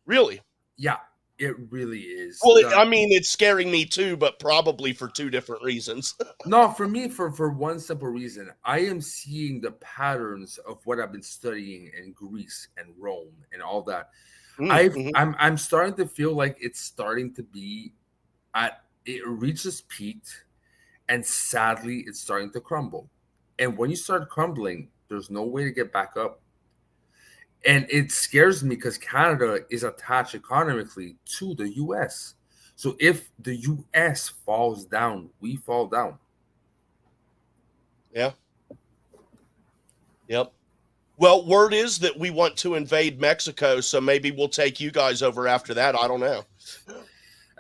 Really? Yeah, It really is. Well, I mean, it's scaring me too, but probably for two different reasons. No, for me, for one simple reason, I am seeing the patterns of what I've been studying in Greece and Rome and all that. Mm-hmm. I'm starting to feel like it's starting to be it reaches peak, and sadly, it's starting to crumble. And when you start crumbling, there's no way to get back up. And it scares me because Canada is attached economically to the US. So if the US falls down, we fall down. Yeah. Yep. Well, word is that we want to invade Mexico, so maybe we'll take you guys over after that. I don't know.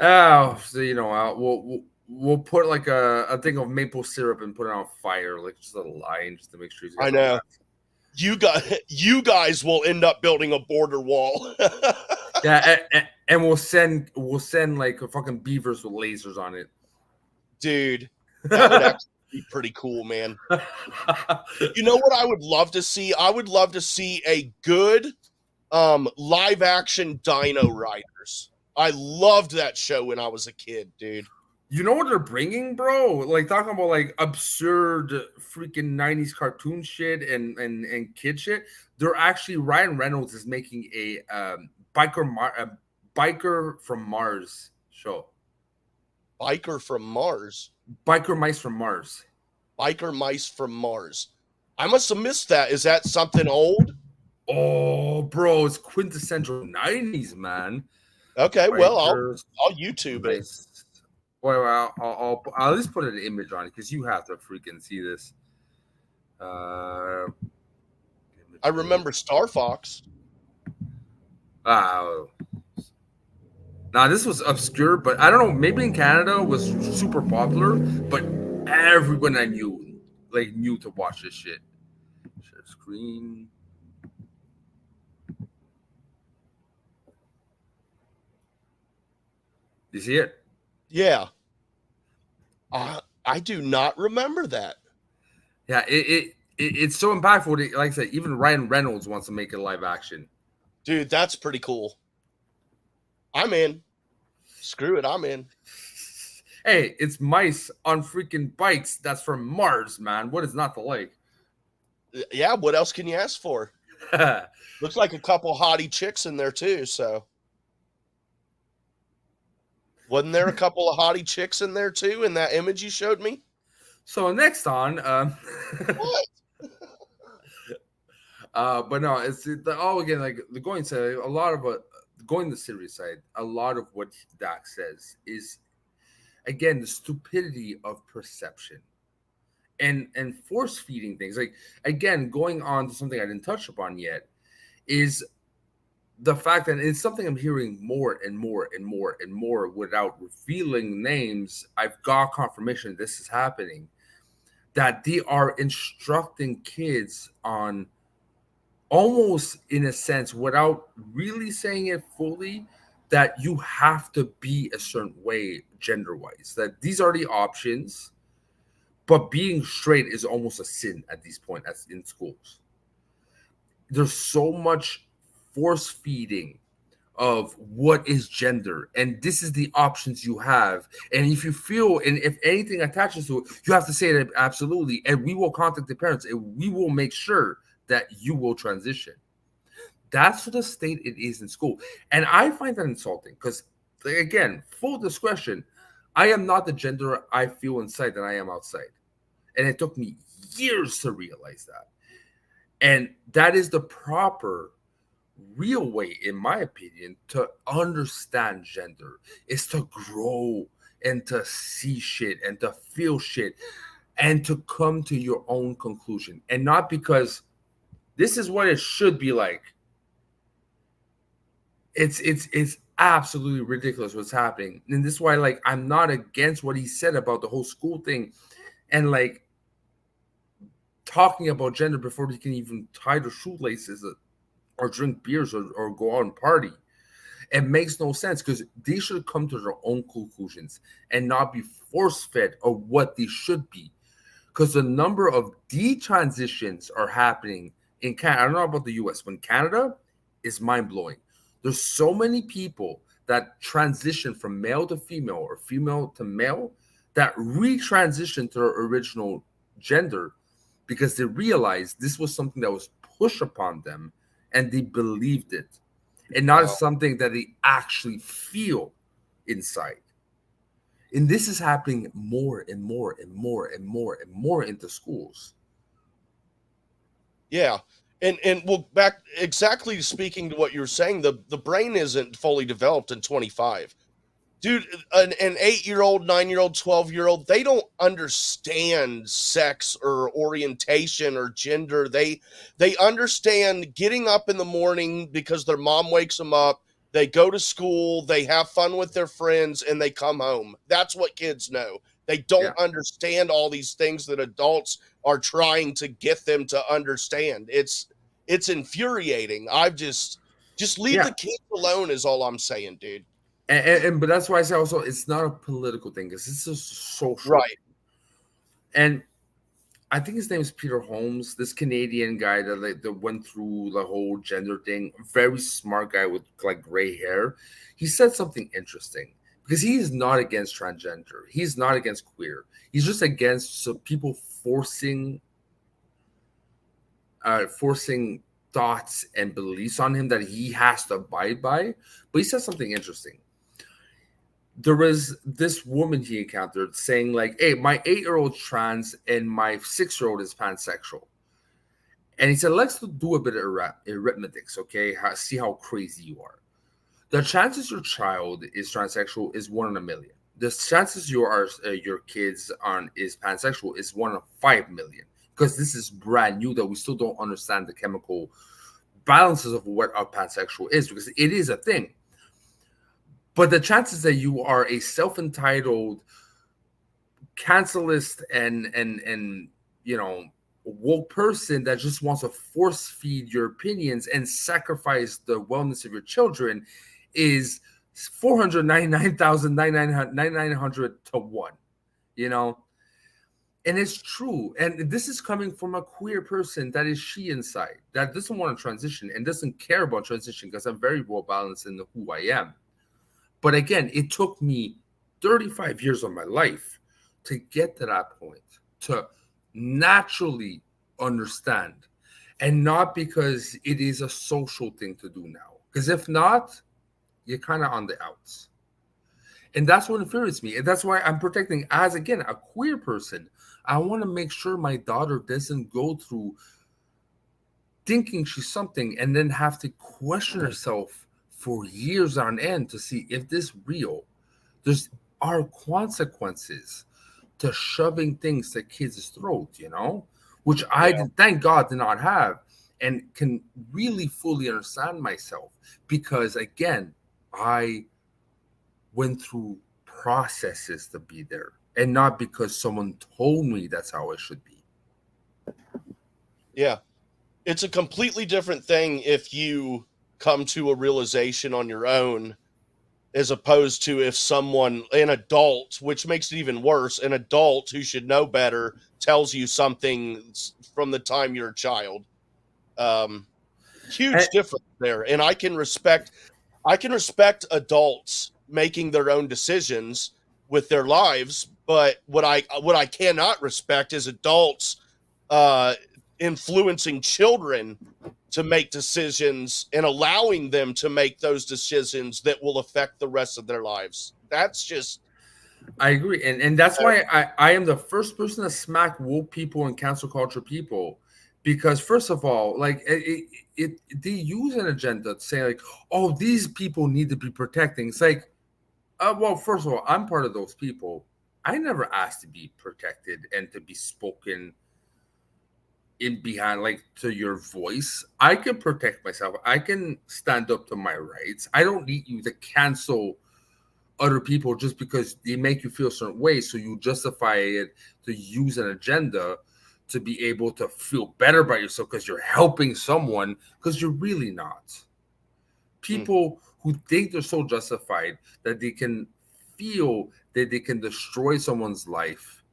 Oh, so, we'll put like a thing of maple syrup and put it on fire, like just a line, just to make sure. I know. You guys will end up building a border wall. Yeah, and we'll send like fucking beavers with lasers on it. Dude, that would actually be pretty cool, man. You know what I would love to see? I would love to see a good live action Dino Riders. I loved that show when I was a kid, dude. You know what they're bringing, bro? Like talking about like absurd freaking 90s cartoon shit and kid shit. They're actually Ryan Reynolds is making a biker from Mars show. Biker from Mars. Biker mice from Mars. Biker mice from Mars. I must have missed that. Is that something old? Oh, bro, it's quintessential 90s, man. Okay, well, I'll YouTube it. Well, I'll at least put an image on it because you have to freaking see this. I remember Star Fox. Now this was obscure, but I don't know. Maybe in Canada it was super popular, but everyone I knew to watch this shit. Share screen. You see it? Yeah. I do not remember that. Yeah, it's so impactful. Like I said, even Ryan Reynolds wants to make it live action. Dude, that's pretty cool. I'm in. Screw it, I'm in. Hey, it's mice on freaking bikes. That's from Mars, man. What is not to like? Yeah, what else can you ask for? Looks like a couple hottie chicks in there too, so. Wasn't there a couple of hottie chicks in there too in that image you showed me? So next on, what? But no, it's again like the going to a lot of going the serious side. A lot of what DAX says is again the stupidity of perception and force feeding things. Like again, going on to something I didn't touch upon yet is the fact that it's something I'm hearing more and more and more and more without revealing names. I've got confirmation this is happening, that they are instructing kids on almost in a sense without really saying it fully that you have to be a certain way gender-wise, that these are the options, but being straight is almost a sin at this point as in schools. There's so much force feeding of what is gender and this is the options you have, and if you feel and if anything attaches to it, you have to say that absolutely, and we will contact the parents and we will make sure that you will transition. That's the state it is in school, and I find that insulting because again, full discretion, I am not the gender I feel inside that I am outside, and it took me years to realize that. And that is the proper real way, in my opinion, to understand gender is to grow and to see shit and to feel shit and to come to your own conclusion, and not because this is what it should be like. It's absolutely ridiculous what's happening, and this is why like I'm not against what he said about the whole school thing and like talking about gender before they can even tie their shoelaces or drink beers or go out and party. It makes no sense because they should come to their own conclusions and not be force-fed of what they should be. Because the number of detransitions are happening in Canada, I don't know about the US, but in Canada is mind-blowing. There's so many people that transition from male to female or female to male, that retransition to their original gender, because they realized this was something that was pushed upon them and they believed it, and not something that they actually feel inside. And this is happening more and more and more and more and more into schools. Yeah. And well, back exactly speaking to what you were saying, the brain isn't fully developed in 25. Dude, an 8-year-old, 9-year-old, 12-year-old, they don't understand sex or orientation or gender. They understand getting up in the morning because their mom wakes them up. They go to school, they have fun with their friends, and they come home. That's what kids know. They don't understand all these things that adults are trying to get them to understand. It's infuriating. I've just leave the kids alone is all I'm saying, dude. And but that's why I say also it's not a political thing, because it's a social right thing. And I think his name is Peter Holmes, this Canadian guy that went through the whole gender thing. Very smart guy with like gray hair. He said something interesting, because he is not against transgender. He's not against queer. He's just against people forcing thoughts and beliefs on him that he has to abide by. But he said something interesting. There was this woman he encountered saying like, hey, my 8-year-old's trans and my 6-year-old is pansexual. And he said, let's do a bit of arithmetics, okay? See how crazy you are. The chances your child is transsexual is 1 in a million. The chances your kids is pansexual is 1 in 5 million. Because this is brand new, that we still don't understand the chemical balances of what a pansexual is, because it is a thing. But the chances that you are a self-entitled, cancelist and woke person that just wants to force feed your opinions and sacrifice the wellness of your children is 499,900 to 1, And it's true. And this is coming from a queer person that is she inside, that doesn't want to transition and doesn't care about transition, because I'm very well balanced in who I am. But again, it took me 35 years of my life to get to that point, to naturally understand, and not because it is a social thing to do now. Because if not, you're kind of on the outs. And that's what infuriates me. And that's why I'm protecting, as again, a queer person. I want to make sure my daughter doesn't go through thinking she's something and then have to question herself for years on end to see if this real. There's are consequences to shoving things to kids' throats, which I thank God did not have, and can really fully understand myself, because again, I went through processes to be there, and not because someone told me that's how it should be. Yeah. It's a completely different thing if you come to a realization on your own, as opposed to if someone, an adult, which makes it even worse, an adult who should know better tells you something from the time you're a child. Huge difference there. And I can respect adults making their own decisions with their lives, but what I cannot respect is adults influencing children to make decisions and allowing them to make those decisions that will affect the rest of their lives. That's just... I agree. And that's why I am the first person to smack woke people and cancel culture people, because first of all, like they use an agenda to say like, oh, these people need to be protecting. It's like, well, first of all, I'm part of those people. I never asked to be protected and to be spoken in behind, like, to your voice. I can protect myself. I can stand up to my rights. I don't need you to cancel other people just because they make you feel a certain way, so you justify it to use an agenda to be able to feel better about yourself because you're helping someone, because you're really not. People who think they're so justified that they can feel that they can destroy someone's life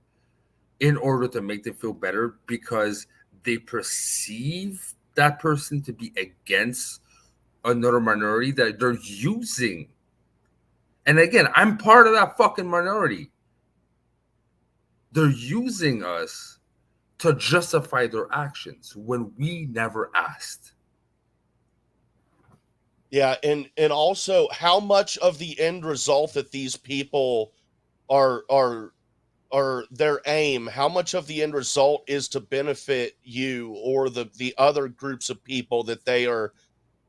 in order to make them feel better because they perceive that person to be against another minority, that they're using And again, I'm part of that fucking minority. They're using us to justify their actions when we never asked. Yeah, and also how much of the end result that these people are their aim, how much of the end result is to benefit you or the other groups of people that they are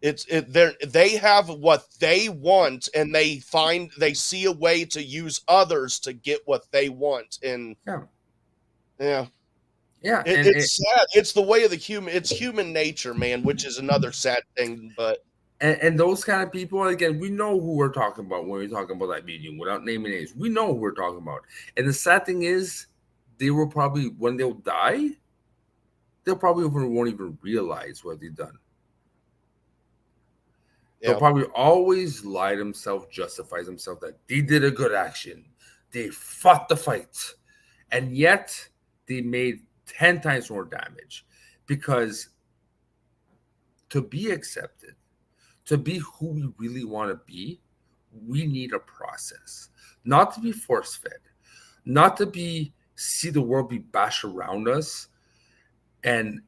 they have what they want, and they see a way to use others to get what they want. And Yeah. It's sad. It's the way of it's human nature, man, which is another sad thing. But and those kind of people, again, we know who we're talking about when we're talking about that medium without naming names. We know who we're talking about. And the sad thing is, they will probably, when they'll die, they'll probably won't even realize what they've done. Yeah. They'll probably always lie to themselves, justify themselves that they did a good action. They fought the fight. And yet they made 10 times more damage, because to be accepted, to be who we really want to be, we need a process, not to be force-fed, not to see the world be bashed around us and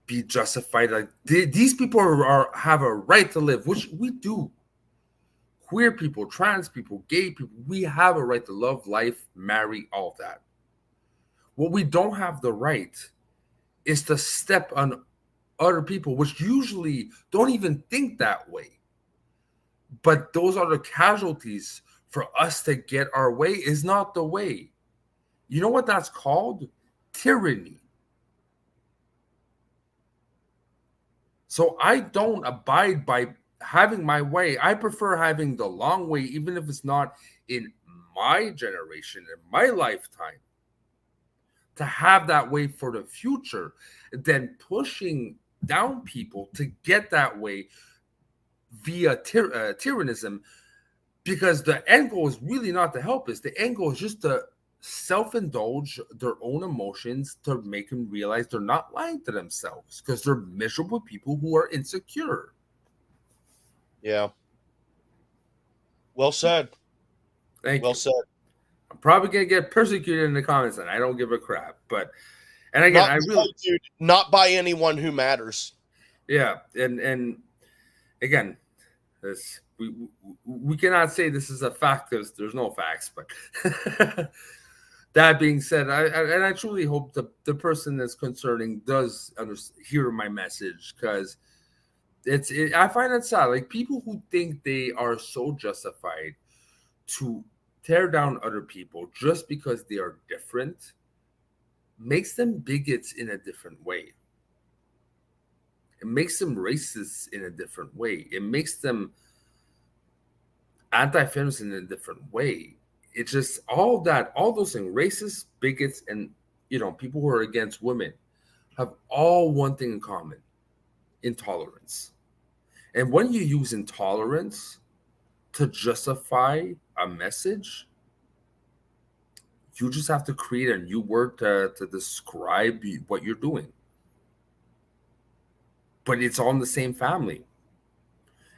be justified. Like these people have a right to live, which we do. Queer people, trans people, gay people, we have a right to love, life, marry, all that. What we don't have the right is to step on other people, which usually don't even think that way. But those are the casualties for us to get our way is not the way. You know what that's called? Tyranny. So I don't abide by having my way. I prefer having the long way, even if it's not in my generation, in my lifetime, to have that way for the future, than pushing down people to get that way via tyrannism, because the end goal is really not to help us. The end goal is just to self-indulge their own emotions, to make them realize they're not lying to themselves, because they're miserable people who are insecure. Yeah. Well said. Thank you. Well said. I'm probably gonna get persecuted in the comments, and I don't give a crap. But, and again, not by anyone who matters. Yeah, and again, this we cannot say this is a fact, because there's no facts. But that being said, I truly hope the person that's concerning does hear my message, because I find it sad. Like, people who think they are so justified to tear down other people just because they are different makes them bigots in a different way. It makes them racist in a different way. It makes them anti-feminist in a different way. It's just all those things, racist, bigots, and people who are against women have all one thing in common: intolerance. And when you use intolerance to justify a message, you just have to create a new word to describe what you're doing. But it's all in the same family.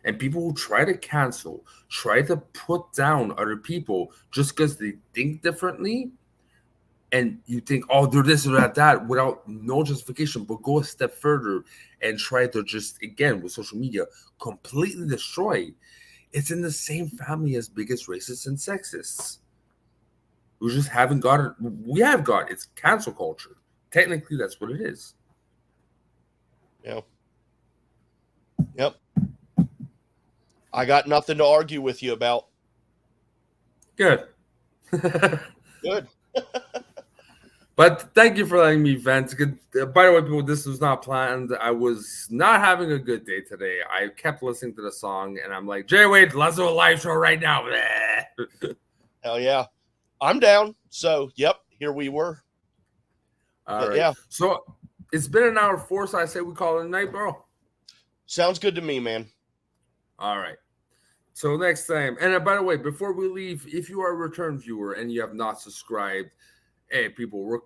And people who try to cancel, try to put down other people just because they think differently, and you think, oh, they're this or that, without no justification, but go a step further and try to just, again, with social media, completely destroy. It's in the same family as biggest racists and sexists. We just haven't got it. We have got it. It's cancel culture. Technically, that's what it is. Yeah. Yep. I got nothing to argue with you about. Good. Good. But thank you for letting me vent. By the way, people, this was not planned. I was not having a good day today. I kept listening to the song, and I'm like, Jay Wade, let's do a live show right now. Hell yeah. I'm down. So, yep, here we were. All right. Yeah. So it's been an hour 4, so I say we call it a night, bro. Sounds good to me, man. All right. So next time, and by the way, before we leave, if you are a return viewer and you have not subscribed, hey, people, we're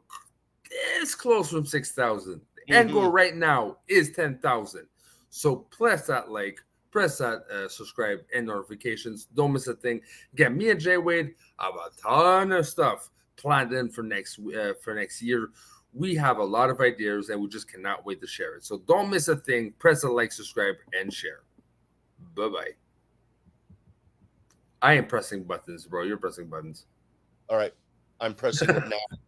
this close from 6,000. The end goal right now is 10,000. So press that like, press that subscribe and notifications. Don't miss a thing. Again, me and Jay Wade have a ton of stuff planned in for next year. We have a lot of ideas, and we just cannot wait to share it. So don't miss a thing. Press the like, subscribe, and share. Bye-bye. I am pressing buttons, bro. You're pressing buttons. All right. I'm pressing it now.